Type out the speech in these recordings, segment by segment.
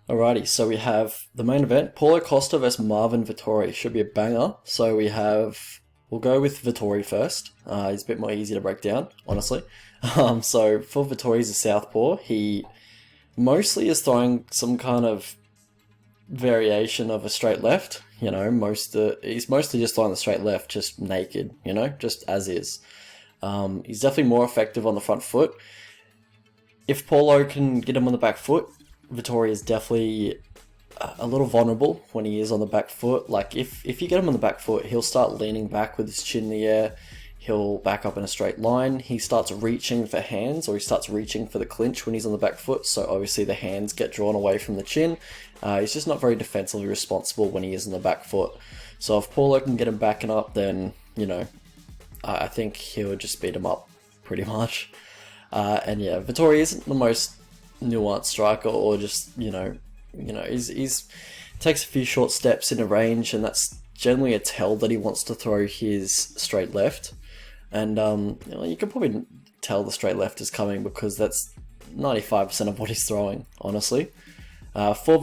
Alrighty, so we have the main event, Paulo Costa versus Marvin Vettori. Should be a banger. We'll go with Vettori first. He's a bit more easy to break down, honestly. So for Vettori, he's a southpaw. He mostly is throwing some kind of variation of a straight left. He's mostly just throwing the straight left, just naked. Just as is. He's definitely more effective on the front foot. If Paulo can get him on the back foot, Vettori is definitely a little vulnerable when he is on the back foot. Like if you get him on the back foot, he'll start leaning back with his chin in the air. He'll back up in a straight line. He starts reaching for hands, or he starts reaching for the clinch when he's on the back foot. So obviously the hands get drawn away from the chin. He's just not very defensively responsible when he is on the back foot. So if Paulo can get him backing up, then I think he'll just beat him up pretty much. And yeah, Vettori isn't the most nuanced striker, or just he's takes a few short steps in a range, and that's generally a tell that he wants to throw his straight left. And you can probably tell the straight left is coming because that's 95% of what he's throwing, honestly. For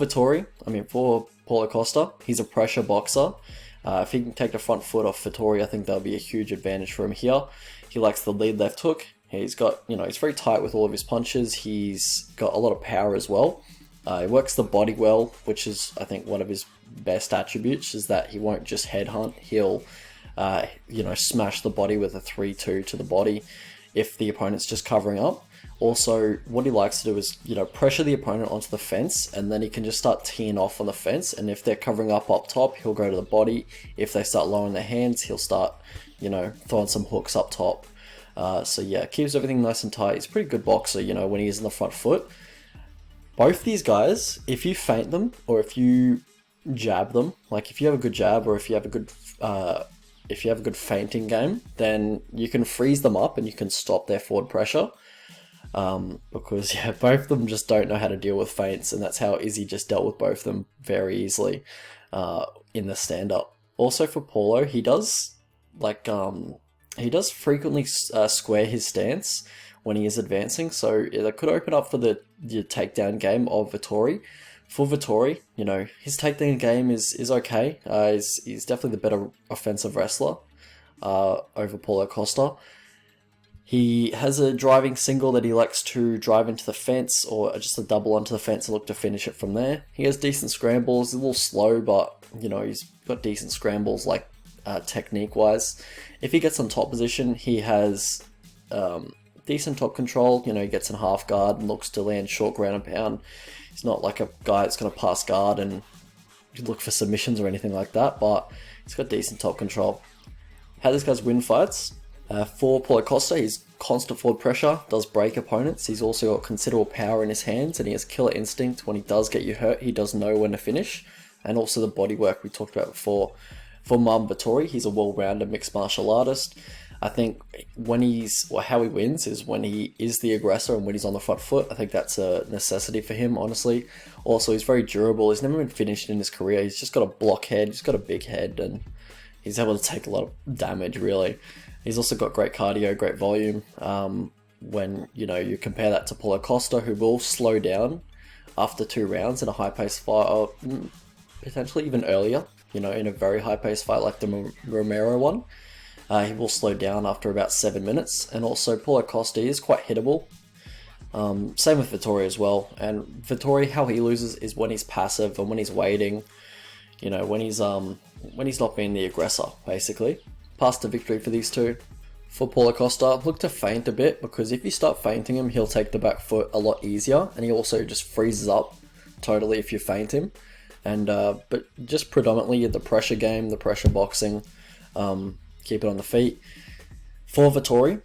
Paulo Costa, he's a pressure boxer. If he can take the front foot off Vettori, I think that'll be a huge advantage for him here. He likes the lead left hook. He's got, he's very tight with all of his punches. He's got a lot of power as well. He works the body well, which is, I think, one of his best attributes, is that he won't just headhunt. He'll, smash the body with a 3-2 to the body if the opponent's just covering up. Also, what he likes to do is, pressure the opponent onto the fence, and then he can just start teeing off on the fence. And if they're covering up top, he'll go to the body. If they start lowering their hands, he'll start, throwing some hooks up top. So yeah, keeps everything nice and tight. He's a pretty good boxer, when he is on the front foot. Both these guys, if you feint them, or if you jab them, like if you have a good jab, or if you have a good feinting game, then you can freeze them up and you can stop their forward pressure. Because yeah, both of them just don't know how to deal with feints, and that's how Izzy just dealt with both of them very easily in the stand-up. Also for Paulo, he does frequently square his stance when he is advancing, so that could open up for the takedown game of Vettori. For Vettori, his takedown game is okay. He's definitely the better offensive wrestler over Paulo Costa. He has a driving single that he likes to drive into the fence, or just a double onto the fence and look to finish it from there. He has decent scrambles, a little slow, but he's got decent scrambles, technique-wise. If he gets on top position, he has decent top control. He gets in half guard and looks to land short ground and pound. He's not like a guy that's going to pass guard and look for submissions or anything like that, but he's got decent top control. How this guy's win fights? For Paulo Costa, he's constant forward pressure, does break opponents. He's also got considerable power in his hands, and he has killer instinct. When he does get you hurt, he does know when to finish. And also the body work we talked about before. For Marvin Vettori, he's a well-rounded mixed martial artist. I think how he wins is when he is the aggressor and when he's on the front foot. I think that's a necessity for him, honestly. Also, he's very durable. He's never been finished in his career. He's just got a block head. He's got a big head, and he's able to take a lot of damage, really. He's also got great cardio, great volume. When, you compare that to Paulo Costa, who will slow down after 2 rounds in a high-paced fight, or potentially even earlier, in a very high-paced fight like the Romero one. He will slow down after about 7 minutes. And also, Paulo Costa is quite hittable. Same with Vettori as well. And Vettori, how he loses is when he's passive and when he's waiting. When he's not being the aggressor, basically. Pass to victory for these two. For Paulo Costa, look to feint a bit, because if you start feinting him, he'll take the back foot a lot easier, and he also just freezes up totally if you feint him. And but just predominantly the pressure game, the pressure boxing, keep it on the feet. For Vettori,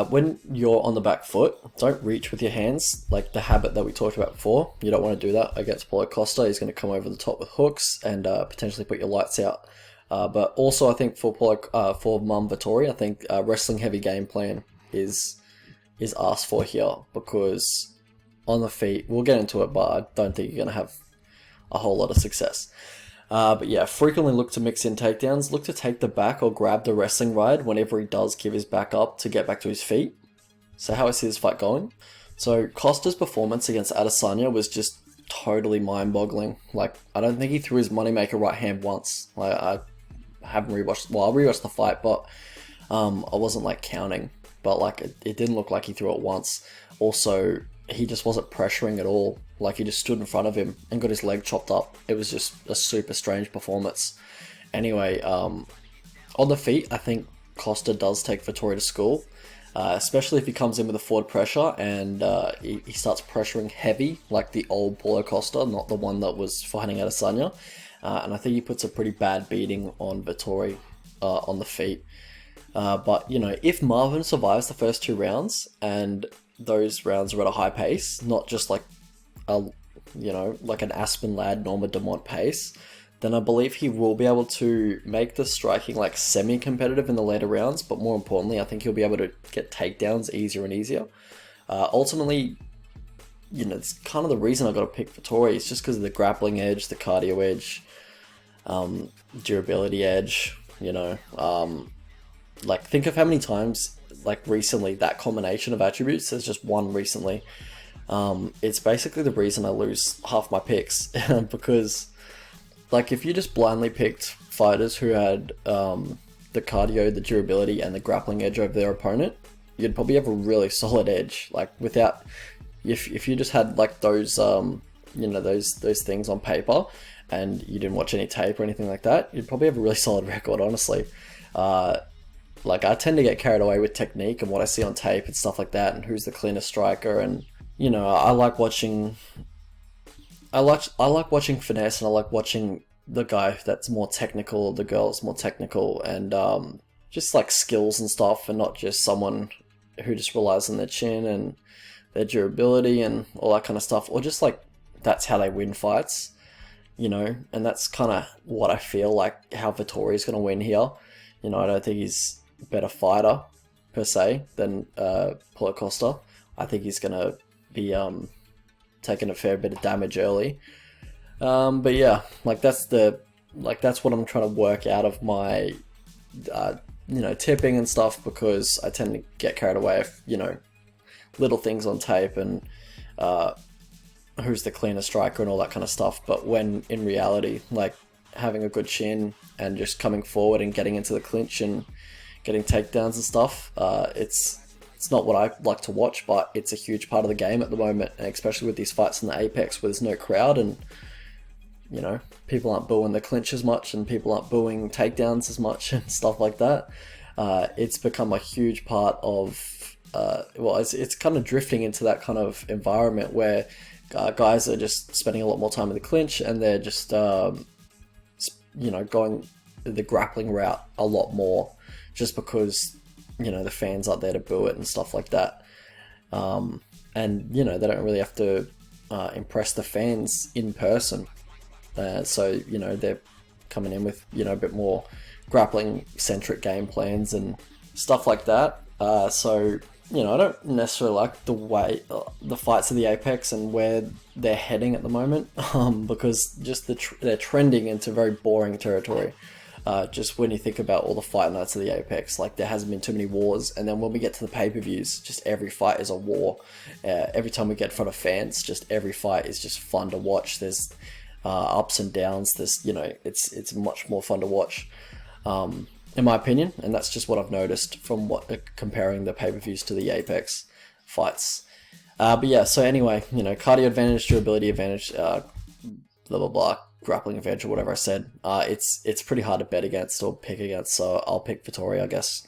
when you're on the back foot, don't reach with your hands, like the habit that we talked about before. You don't want to do that against Paulo Costa. He's going to come over the top with hooks and potentially put your lights out. But also, I think for Marvin Vettori, I think wrestling heavy game plan is asked for here, because on the feet, we'll get into it, but I don't think you're going to have a whole lot of success. But yeah, frequently look to mix in takedowns. Look to take the back or grab the wrestling ride whenever he does give his back up to get back to his feet. So how I see this fight going? So Costa's performance against Adesanya was just totally mind-boggling. Like, I don't think he threw his moneymaker right hand once. Like, I haven't rewatched, well, I rewatched the fight, but I wasn't like counting. But like, it didn't look like he threw it once. Also, he just wasn't pressuring at all. Like, he just stood in front of him and got his leg chopped up. It was just a super strange performance. Anyway, on the feet, I think Costa does take Vettori to school. Especially if he comes in with a forward pressure and he starts pressuring heavy, like the old Paulo Costa, not the one that was fighting Adesanya. And I think he puts a pretty bad beating on Vettori on the feet. But, you know, if Marvin survives the first 2 rounds, and those rounds are at a high pace, not just like like an Aspen Ladd, Norma Dumont pace, then I believe he will be able to make the striking like semi-competitive in the later rounds, but more importantly, I think he'll be able to get takedowns easier and easier. Ultimately, you know, it's kind of the reason I got to pick Vettori. It's just because of the grappling edge, the cardio edge, durability edge, you know. Like, think of how many times, like, recently, that combination of attributes, there's just one recently. It's basically the reason I lose half my picks, because... like, if you just blindly picked fighters who had the cardio, the durability, and the grappling edge over their opponent, you'd probably have a really solid edge. Like, without... If you just had, like, those, those things on paper, and you didn't watch any tape or anything like that, you'd probably have a really solid record, honestly. Like, I tend to get carried away with technique and what I see on tape and stuff like that, and who's the cleanest striker, and, you know, I like watching... I like watching finesse, and I like watching the guy that's more technical, the girl that's more technical, and just like skills and stuff, and not just someone who just relies on their chin and their durability and all that kind of stuff, or just like that's how they win fights, you know. And that's kind of what I feel like how Vettori is going to win here. You know, I don't think he's a better fighter per se than Paulo Costa. I think he's going to be taking a fair bit of damage early, but yeah, like that's what I'm trying to work out of my tipping and stuff, because I tend to get carried away with, you know, little things on tape and who's the cleanest striker and all that kind of stuff. But when in reality, like, having a good chin and just coming forward and getting into the clinch and getting takedowns and stuff, it's not what I like to watch, but it's a huge part of the game at the moment, and especially with these fights in the Apex where there's no crowd and, you know, people aren't booing the clinch as much and people aren't booing takedowns as much and stuff like that. It's become a huge part of, it's kind of drifting into that kind of environment where guys are just spending a lot more time in the clinch, and they're just, going the grappling route a lot more, just because, you know, the fans aren't there to boo it and stuff like that. And, you know, they don't really have to impress the fans in person. So, you know, they're coming in with, you know, a bit more grappling-centric game plans and stuff like that. So, you know, I don't necessarily like the way the fights of the Apex and where they're heading at the moment, because just they're trending into very boring territory. Just when you think about all the fight nights of the Apex, like, there hasn't been too many wars, and then when we get to the pay-per-views, just every fight is a war. Every time we get in front of fans, just every fight is just fun to watch. There's ups and downs. There's, you know, it's much more fun to watch, in my opinion, and that's just what I've noticed from comparing the pay-per-views to the Apex fights. But yeah, so anyway, you know, cardio advantage, durability advantage, blah blah blah, grappling advantage, or whatever I said. It's pretty hard to bet against or pick against, so I'll pick Vettori, I guess.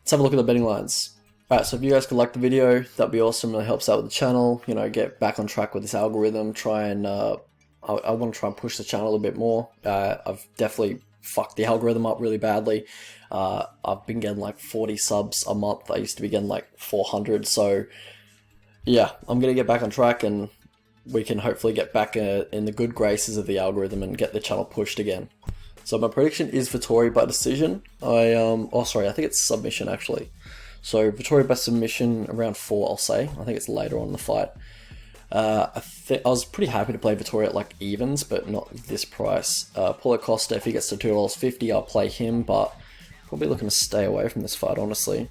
Let's have a look at the betting lines. Alright, so if you guys could like the video, that'd be awesome. Really helps out with the channel, you know, get back on track with this algorithm, try and I want to try and push the channel a little bit more. I've definitely fucked the algorithm up really badly. I've been getting like 40 subs a month. I used to be getting like 400, so yeah, I'm gonna get back on track, and we can hopefully get back in the good graces of the algorithm and get the channel pushed again. So my prediction is Vettori by decision. I think it's submission actually. So Vettori by submission around 4, I'll say. I think it's later on in the fight. I was pretty happy to play Vettori at like evens, but not this price. Paulo Costa, if he gets to $2.50, I'll play him, but probably looking to stay away from this fight, honestly.